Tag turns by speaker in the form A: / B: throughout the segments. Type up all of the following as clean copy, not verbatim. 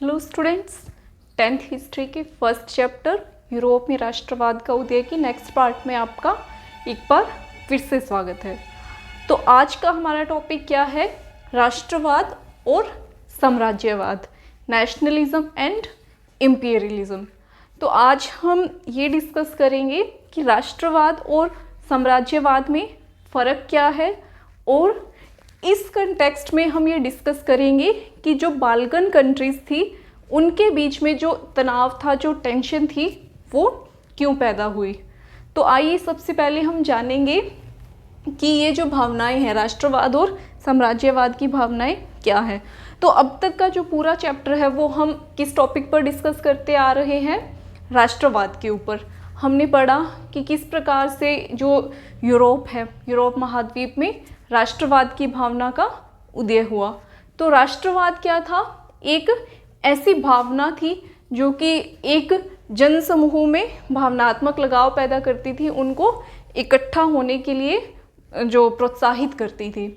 A: Hello students, 10th history के first chapter Europe में राष्ट्रवाद का उदय की नेक्स्ट पार्ट में आपका एक बार फिर से स्वागत है। तो आज का हमारा टॉपिक क्या है? राष्ट्रवाद और साम्राज्यवाद, नेशनलिज्म एंड इम्पीरियलिज्म। तो आज हम ये डिस्कस करेंगे कि राष्ट्रवाद और साम्राज्यवाद में फ़र्क क्या है, और इस कंटेक्स्ट में हम ये डिस्कस करेंगे कि जो बाल्कन कंट्रीज़ थी उनके बीच में जो तनाव था, जो टेंशन थी, वो क्यों पैदा हुई। तो आइए सबसे पहले हम जानेंगे कि ये जो भावनाएं हैं, राष्ट्रवाद और साम्राज्यवाद की भावनाएं क्या है। तो अब तक का जो पूरा चैप्टर है वो हम किस टॉपिक पर डिस्कस करते आ रहे हैं? राष्ट्रवाद के ऊपर। हमने पढ़ा कि किस प्रकार से जो यूरोप है, यूरोप महाद्वीप में राष्ट्रवाद की भावना का उदय हुआ। तो राष्ट्रवाद क्या था? एक ऐसी भावना थी जो कि एक जनसमूह में भावनात्मक लगाव पैदा करती थी, उनको इकट्ठा होने के लिए जो प्रोत्साहित करती थी।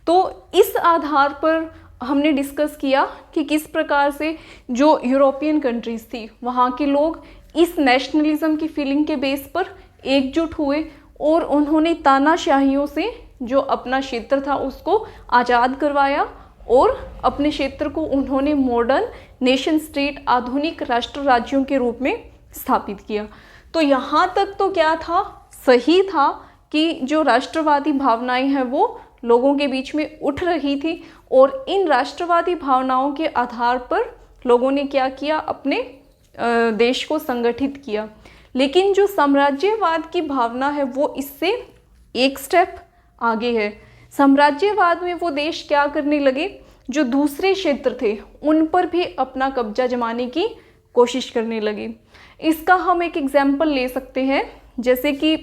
A: तो इस आधार पर हमने डिस्कस किया कि किस प्रकार से जो यूरोपियन कंट्रीज़ थी वहाँ के लोग इस नेशनलिज्म की फीलिंग के बेस पर एकजुट हुए और उन्होंने तानाशाहियों से जो अपना क्षेत्र था उसको आज़ाद करवाया और अपने क्षेत्र को उन्होंने मॉडर्न नेशन स्टेट, आधुनिक राष्ट्र राज्यों के रूप में स्थापित किया। तो यहाँ तक तो क्या था? सही था कि जो राष्ट्रवादी भावनाएं हैं वो लोगों के बीच में उठ रही थी, और इन राष्ट्रवादी भावनाओं के आधार पर लोगों ने क्या किया? अपने देश को संगठित किया। लेकिन जो साम्राज्यवाद की भावना है वो इससे एक स्टेप आगे है। साम्राज्यवाद में वो देश क्या करने लगे? जो दूसरे क्षेत्र थे उन पर भी अपना कब्जा जमाने की कोशिश करने लगे। इसका हम एक एग्जाम्पल ले सकते हैं। जैसे कि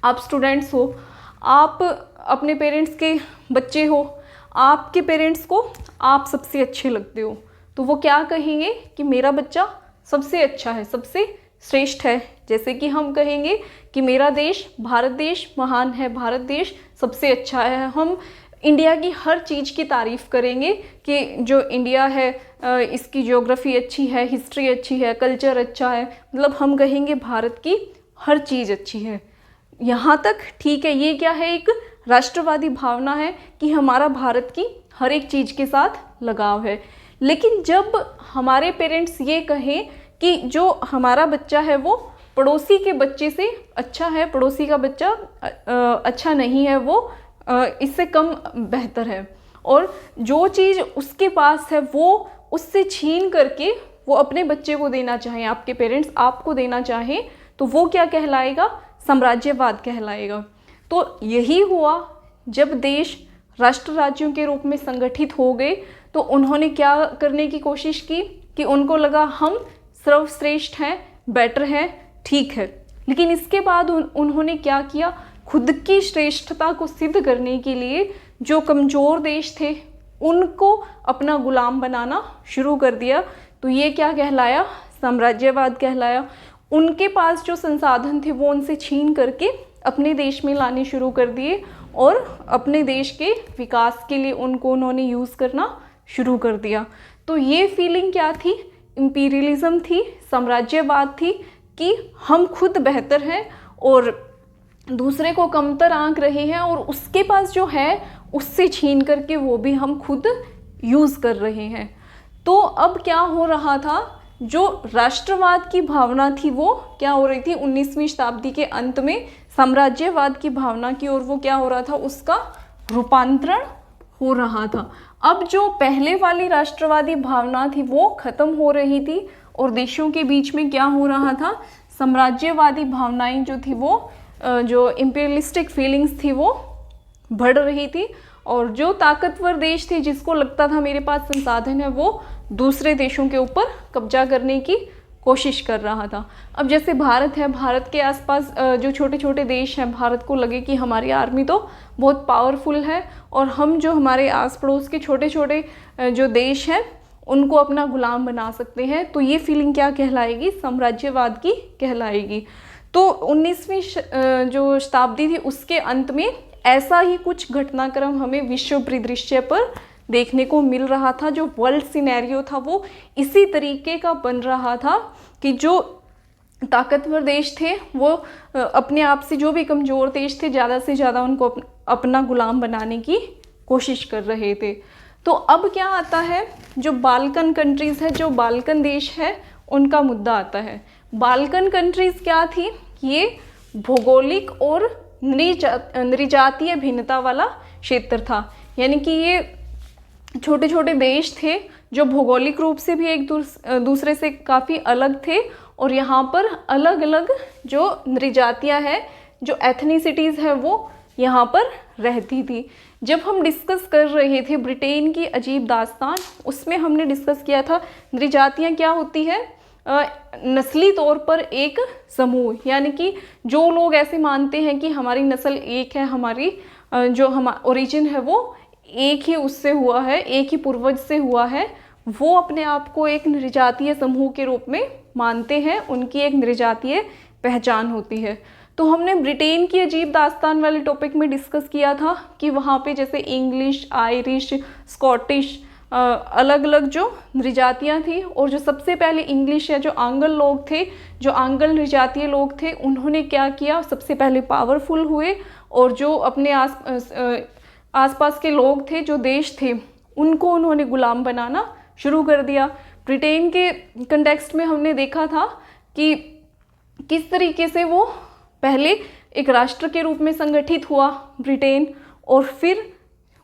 A: आप स्टूडेंट्स हो, आप अपने पेरेंट्स के बच्चे हो, आपके पेरेंट्स को आप सबसे अच्छे लगते हो, तो वो क्या कहेंगे कि मेरा बच्चा सबसे अच्छा है, सबसे श्रेष्ठ है। जैसे कि हम कहेंगे कि मेरा देश, भारत देश महान है, भारत देश सबसे अच्छा है। हम इंडिया की हर चीज़ की तारीफ़ करेंगे कि जो इंडिया है इसकी ज्योग्राफी अच्छी है, हिस्ट्री अच्छी है, कल्चर अच्छा है, मतलब हम कहेंगे भारत की हर चीज़ अच्छी है। यहाँ तक ठीक है, ये क्या है? एक राष्ट्रवादी भावना है कि हमारा भारत की हर एक चीज़ के साथ लगाव है। लेकिन जब हमारे पेरेंट्स ये कहें कि जो हमारा बच्चा है वो पड़ोसी के बच्चे से अच्छा है, पड़ोसी का बच्चा अच्छा नहीं है, वो इससे कम बेहतर है, और जो चीज़ उसके पास है वो उससे छीन करके वो अपने बच्चे को देना चाहें, आपके पेरेंट्स आपको देना चाहें, तो वो क्या कहलाएगा? साम्राज्यवाद कहलाएगा। तो यही हुआ जब देश राष्ट्र राज्यों के रूप में संगठित हो गए, तो उन्होंने क्या करने की कोशिश की कि उनको लगा हम सर्वश्रेष्ठ हैं, बेटर हैं, ठीक है। लेकिन इसके बाद उन्होंने क्या किया? खुद की श्रेष्ठता को सिद्ध करने के लिए जो कमज़ोर देश थे उनको अपना गुलाम बनाना शुरू कर दिया। तो ये क्या कहलाया? साम्राज्यवाद कहलाया। उनके पास जो संसाधन थे वो उनसे छीन करके अपने देश में लाने शुरू कर दिए, और अपने देश के विकास के लिए उनको उन्होंने यूज़ करना शुरू कर दिया। तो ये फीलिंग क्या थी? इम्पीरियलिज्म थी, साम्राज्यवाद थी कि हम खुद बेहतर हैं और दूसरे को कमतर आंक रहे हैं, और उसके पास जो है उससे छीन करके वो भी हम खुद यूज़ कर रहे हैं। तो अब क्या हो रहा था? जो राष्ट्रवाद की भावना थी वो क्या हो रही थी? 19वीं शताब्दी के अंत में साम्राज्यवाद की भावना की ओर वो क्या हो रहा था? उसका रूपांतरण हो रहा था। अब जो पहले वाली राष्ट्रवादी भावना थी वो खत्म हो रही थी, और देशों के बीच में क्या हो रहा था? साम्राज्यवादी भावनाएं जो थी वो जो इम्पीरियलिस्टिक फीलिंग्स थी वो बढ़ रही थी, और जो ताकतवर देश थे जिसको लगता था मेरे पास संसाधन है, वो दूसरे देशों के ऊपर कब्जा करने की कोशिश कर रहा था। अब जैसे भारत है, भारत के आसपास जो छोटे छोटे देश हैं, भारत को लगे कि हमारी आर्मी तो बहुत पावरफुल है और हम जो हमारे आस पड़ोस के छोटे छोटे जो देश हैं उनको अपना गुलाम बना सकते हैं, तो ये फीलिंग क्या कहलाएगी? साम्राज्यवाद की कहलाएगी। तो 19वीं जो शताब्दी थी उसके अंत में ऐसा ही कुछ घटनाक्रम हमें विश्व परिदृश्य पर देखने को मिल रहा था। जो वर्ल्ड सिनेरियो था वो इसी तरीके का बन रहा था कि जो ताकतवर देश थे वो अपने आप से, जो भी कमज़ोर देश थे, ज़्यादा से ज़्यादा उनको अपना गुलाम बनाने की कोशिश कर रहे थे। तो अब क्या आता है, जो बाल्कन कंट्रीज़ है, जो बाल्कन देश है, उनका मुद्दा आता है। बाल्कन कंट्रीज़ क्या थी? ये भौगोलिक और नृजातीय भिन्नता वाला क्षेत्र था। यानी कि ये छोटे छोटे देश थे जो भौगोलिक रूप से भी एक दूसरे से काफ़ी अलग थे, और यहाँ पर अलग अलग जो नृजातियाँ हैं, जो एथनिसिटीज़ है, वो यहाँ पर रहती थी। जब हम डिस्कस कर रहे थे ब्रिटेन की अजीब दास्तान, उसमें हमने डिस्कस किया था नृजातियाँ क्या होती है, नस्ली तौर पर एक समूह, यानी कि जो लोग ऐसे मानते हैं कि हमारी नस्ल एक है, हमारी जो ओरिजिन है वो एक ही उससे हुआ है, एक ही पूर्वज से हुआ है, वो अपने आप को एक नृजातीय समूह के रूप में मानते हैं, उनकी एक नृजातीय पहचान होती है। तो हमने ब्रिटेन की अजीब दास्तान वाले टॉपिक में डिस्कस किया था कि वहाँ पे जैसे इंग्लिश, आयरिश, स्कॉटिश, अलग अलग जो नृजातियाँ थी, और जो सबसे पहले इंग्लिश या जो आंग्ल लोग थे, जो आंग्ल नृजातीय लोग थे, उन्होंने क्या किया, सबसे पहले पावरफुल हुए, और जो अपने आसपास के लोग थे, जो देश थे, उनको उन्होंने गुलाम बनाना शुरू कर दिया। ब्रिटेन के कंटेक्स्ट में हमने देखा था कि किस तरीके से वो पहले एक राष्ट्र के रूप में संगठित हुआ ब्रिटेन, और फिर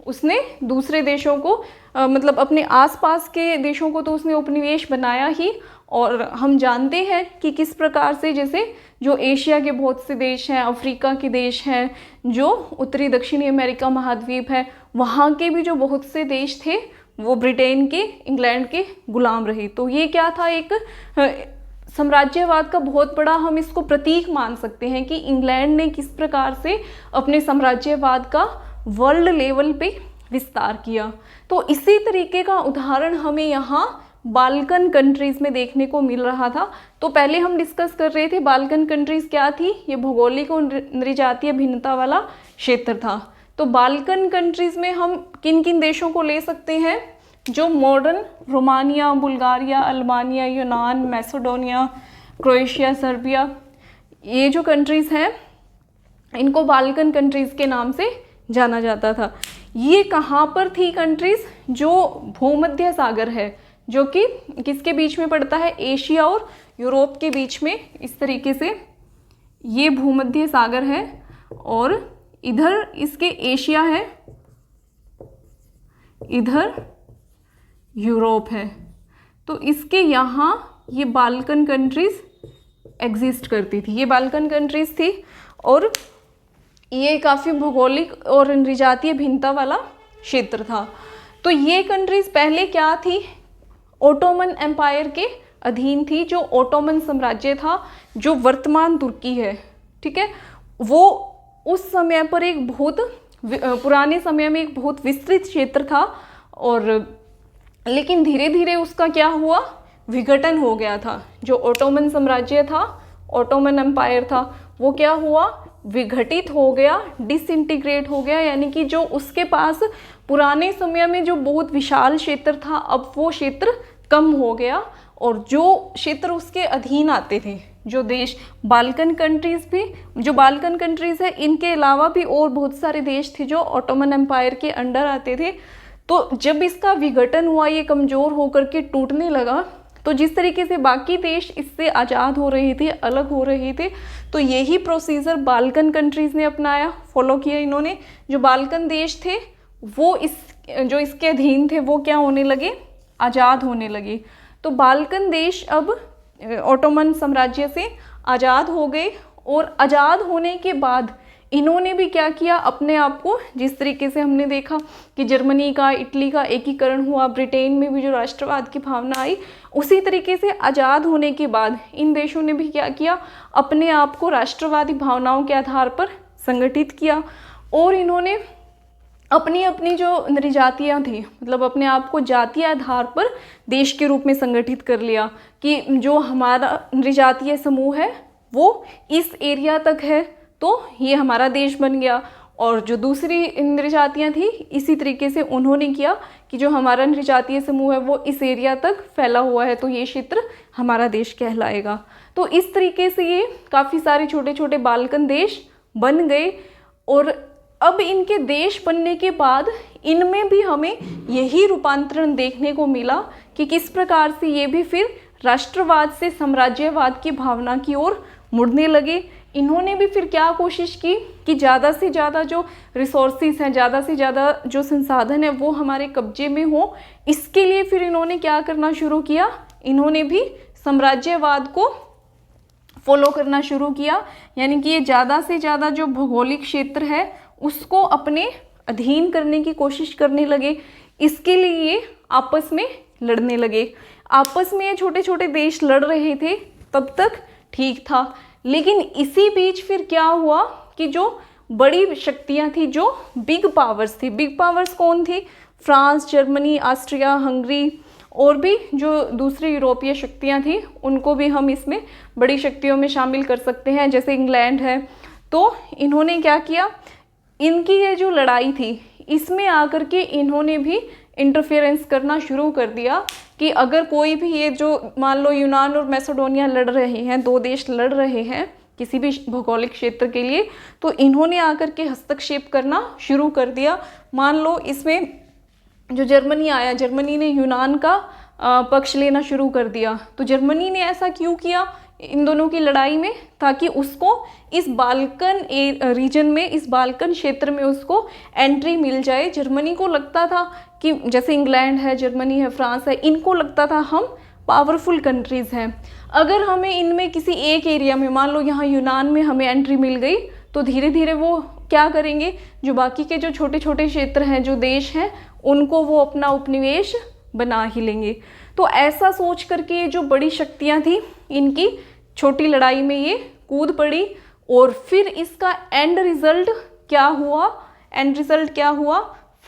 A: उसने दूसरे देशों को मतलब अपने आसपास के देशों को तो उसने उपनिवेश बनाया ही। और हम जानते हैं कि किस प्रकार से, जैसे जो एशिया के बहुत से देश हैं, अफ्रीका के देश हैं, जो उत्तरी दक्षिणी अमेरिका महाद्वीप है, वहाँ के भी जो बहुत से देश थे वो ब्रिटेन के, इंग्लैंड के गुलाम रहे। तो ये क्या था, एक साम्राज्यवाद का बहुत बड़ा, हम इसको प्रतीक मान सकते हैं कि इंग्लैंड ने किस प्रकार से अपने साम्राज्यवाद का वर्ल्ड लेवल पे विस्तार किया। तो इसी तरीके का उदाहरण हमें यहाँ बाल्कन कंट्रीज़ में देखने को मिल रहा था। तो पहले हम डिस्कस कर रहे थे बाल्कन कंट्रीज़ क्या थी, ये भौगोलिक और नृजातीय भिन्नता वाला क्षेत्र था। तो बाल्कन कंट्रीज़ में हम किन किन देशों को ले सकते हैं, जो मॉडर्न रोमानिया, बुल्गारिया, अल्बानिया, यूनान, मैसेडोनिया, क्रोएशिया, सर्बिया, ये जो कंट्रीज़ हैं, इनको बाल्कन कंट्रीज़ के नाम से जाना जाता था। ये कहाँ पर थी कंट्रीज़, जो भूमध्य सागर है, जो कि किसके बीच में पड़ता है, एशिया और यूरोप के बीच में। इस तरीके से ये भूमध्य सागर है, और इधर इसके एशिया है, इधर यूरोप है। तो इसके यहाँ ये बाल्कन कंट्रीज़ एग्जिस्ट करती थी, ये बाल्कन कंट्रीज़ थी, और ये काफ़ी भौगोलिक और नृजातीय भिन्नता वाला क्षेत्र था। तो ये कंट्रीज़ पहले क्या थी, ओटोमन एम्पायर के अधीन थी। जो ओटोमन साम्राज्य था, जो वर्तमान तुर्की है, ठीक है, वो उस समय पर एक बहुत पुराने समय में एक बहुत विस्तृत क्षेत्र था, और लेकिन धीरे धीरे उसका क्या हुआ, विघटन हो गया था। जो ओटोमन साम्राज्य था, ओटोमन एम्पायर था, वो क्या हुआ, विघटित हो गया, डिसइंटीग्रेट हो गया। यानी कि जो उसके पास पुराने समय में जो बहुत विशाल क्षेत्र था, अब वो क्षेत्र कम हो गया, और जो क्षेत्र उसके अधीन आते थे, जो देश बाल्कन कंट्रीज़ भी, जो बाल्कन कंट्रीज़ है, इनके अलावा भी और बहुत सारे देश थे जो ओटोमन एम्पायर के अंडर आते थे। तो जब इसका विघटन हुआ, ये कमज़ोर होकर के टूटने लगा, तो जिस तरीके से बाकी देश इससे आज़ाद हो रहे थे, अलग हो रहे थे, तो यही प्रोसीजर बाल्कन कंट्रीज़ ने अपनाया, फॉलो किया इन्होंने। जो बाल्कन देश थे वो जो इसके अधीन थे, वो क्या होने लगे, आज़ाद होने लगे। तो बाल्कन देश अब ओटोमन साम्राज्य से आज़ाद हो गए, और आज़ाद होने के बाद इन्होंने भी क्या किया, अपने आप को, जिस तरीके से हमने देखा कि जर्मनी का, इटली का एकीकरण हुआ, ब्रिटेन में भी जो राष्ट्रवाद की भावना आई, उसी तरीके से आज़ाद होने के बाद इन देशों ने भी क्या किया, अपने आप को राष्ट्रवादी भावनाओं के आधार पर संगठित किया, और इन्होंने अपनी अपनी जो नृजातियाँ थी, मतलब अपने आप को जातीय आधार पर देश के रूप में संगठित कर लिया कि जो हमारा नृजातीय समूह है वो इस एरिया तक है, तो ये हमारा देश बन गया। और जो दूसरी नृजातियाँ थी इसी तरीके से उन्होंने किया कि जो हमारा नृजातीय समूह है वो इस एरिया तक फैला हुआ है तो ये क्षेत्र हमारा देश कहलाएगा। तो इस तरीके से ये काफ़ी सारे छोटे छोटे बाल्कन देश बन गए। और अब इनके देश बनने के बाद इनमें भी हमें यही रूपांतरण देखने को मिला कि किस प्रकार से ये भी फिर राष्ट्रवाद से साम्राज्यवाद की भावना की ओर मुड़ने लगे। इन्होंने भी फिर क्या कोशिश की कि ज़्यादा से ज़्यादा जो रिसोर्सेज हैं, ज़्यादा से ज़्यादा जो संसाधन है वो हमारे कब्जे में हो। इसके लिए फिर इन्होंने क्या करना शुरू किया, इन्होंने भी साम्राज्यवाद को फॉलो करना शुरू किया। यानी कि ये ज़्यादा से ज़्यादा जो भौगोलिक क्षेत्र है उसको अपने अधीन करने की कोशिश करने लगे। इसके लिए ये आपस में लड़ने लगे। आपस में ये छोटे छोटे देश लड़ रहे थे तब तक ठीक था, लेकिन इसी बीच फिर क्या हुआ कि जो बड़ी शक्तियां थी, जो बिग पावर्स थी, बिग पावर्स कौन थी, फ्रांस, जर्मनी, ऑस्ट्रिया, हंगरी और भी जो दूसरी यूरोपीय शक्तियां थी उनको भी हम इसमें बड़ी शक्तियों में शामिल कर सकते हैं, जैसे इंग्लैंड है। तो इन्होंने क्या किया, इनकी ये जो लड़ाई थी इसमें आकर के इन्होंने भी इंटरफेरेंस करना शुरू कर दिया कि अगर कोई भी ये जो मान लो यूनान और मैसेडोनिया लड़ रहे हैं, दो देश लड़ रहे हैं किसी भी भौगोलिक क्षेत्र के लिए, तो इन्होंने आकर के हस्तक्षेप करना शुरू कर दिया। मान लो इसमें जो जर्मनी आया, जर्मनी ने यूनान का पक्ष लेना शुरू कर दिया। तो जर्मनी ने ऐसा क्यों किया इन दोनों की लड़ाई में, ताकि उसको इस बाल्कन रीजन में, इस बाल्कन क्षेत्र में उसको एंट्री मिल जाए। जर्मनी को लगता था कि जैसे इंग्लैंड है, जर्मनी है, फ्रांस है, इनको लगता था हम पावरफुल कंट्रीज़ हैं, अगर हमें इनमें किसी एक एरिया में, मान लो यहाँ यूनान में हमें एंट्री मिल गई, तो धीरे धीरे वो क्या करेंगे, जो बाकी के जो छोटे छोटे क्षेत्र हैं, जो देश हैं, उनको वो अपना उपनिवेश बना ही लेंगे। तो ऐसा सोच करके ये जो बड़ी शक्तियाँ थी इनकी छोटी लड़ाई में ये कूद पड़ी। और फिर इसका एंड रिजल्ट क्या हुआ, एंड रिजल्ट क्या हुआ,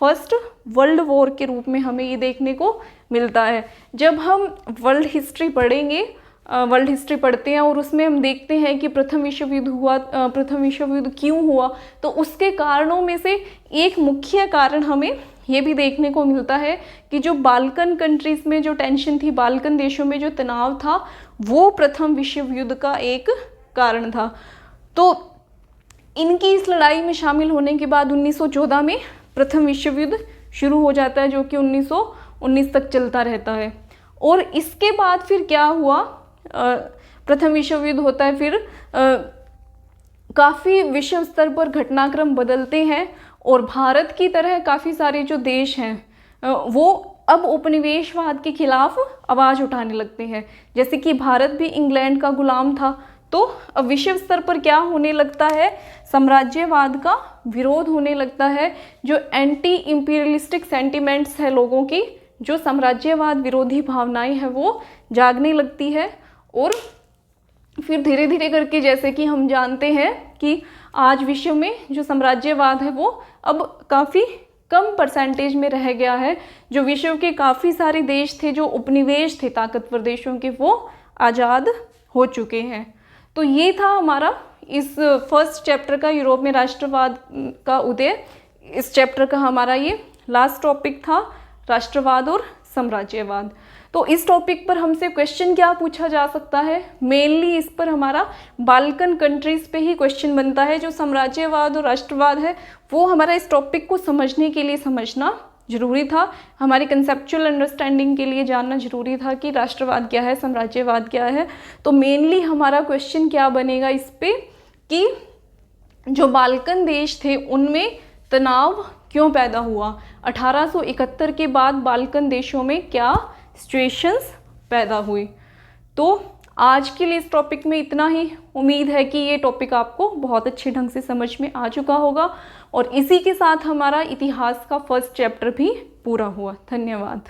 A: फर्स्ट वर्ल्ड वॉर के रूप में हमें ये देखने को मिलता है। जब हम वर्ल्ड हिस्ट्री पढ़ेंगे, वर्ल्ड हिस्ट्री पढ़ते हैं और उसमें हम देखते हैं कि प्रथम विश्व युद्ध हुआ, प्रथम विश्व युद्ध क्यों हुआ, तो उसके कारणों में से एक मुख्य कारण हमें ये भी देखने को मिलता है कि जो बाल्कन कंट्रीज़ में जो टेंशन थी, बाल्कन देशों में जो तनाव था, वो प्रथम विश्व युद्ध का एक कारण था। तो इनकी इस लड़ाई में शामिल होने के बाद 1914 में प्रथम विश्व युद्ध शुरू हो जाता है, जो कि 1919 तक चलता रहता है। और इसके बाद फिर क्या हुआ, प्रथम विश्व युद्ध होता है, फिर काफ़ी विश्व स्तर पर घटनाक्रम बदलते हैं और भारत की तरह काफ़ी सारे जो देश हैं वो अब उपनिवेशवाद के खिलाफ आवाज़ उठाने लगते हैं। जैसे कि भारत भी इंग्लैंड का गुलाम था, तो अब विश्व स्तर पर क्या होने लगता है, साम्राज्यवाद का विरोध होने लगता है। जो एंटी इंपीरियलिस्टिक सेंटिमेंट्स है लोगों की, जो साम्राज्यवाद विरोधी भावनाएं हैं, वो जागने लगती है। और फिर धीरे धीरे करके, जैसे कि हम जानते हैं कि आज विश्व में जो साम्राज्यवाद है वो अब काफ़ी कम परसेंटेज में रह गया है। जो विश्व के काफ़ी सारे देश थे, जो उपनिवेश थे ताकतवर देशों के, वो आज़ाद हो चुके हैं। तो ये था हमारा इस फर्स्ट चैप्टर का, यूरोप में राष्ट्रवाद का उदय। इस चैप्टर का हमारा ये लास्ट टॉपिक था, राष्ट्रवाद और साम्राज्यवाद। तो इस टॉपिक पर हमसे क्वेश्चन क्या पूछा जा सकता है, मेनली इस पर हमारा बाल्कन कंट्रीज़ पे ही क्वेश्चन बनता है। जो साम्राज्यवाद और राष्ट्रवाद है वो हमारा इस टॉपिक को समझने के लिए समझना ज़रूरी था, हमारी कंसेप्चुअल अंडरस्टैंडिंग के लिए जानना ज़रूरी था कि राष्ट्रवाद क्या है, साम्राज्यवाद क्या है। तो मेनली हमारा क्वेश्चन क्या बनेगा इस पे कि जो बाल्कन देश थे उनमें तनाव क्यों पैदा हुआ, 1871 के बाद बाल्कन देशों में क्या सिचुएशंस पैदा हुई। तो आज के लिए इस टॉपिक में इतना ही। उम्मीद है कि ये टॉपिक आपको बहुत अच्छे ढंग से समझ में आ चुका होगा और इसी के साथ हमारा इतिहास का फर्स्ट चैप्टर भी पूरा हुआ। धन्यवाद।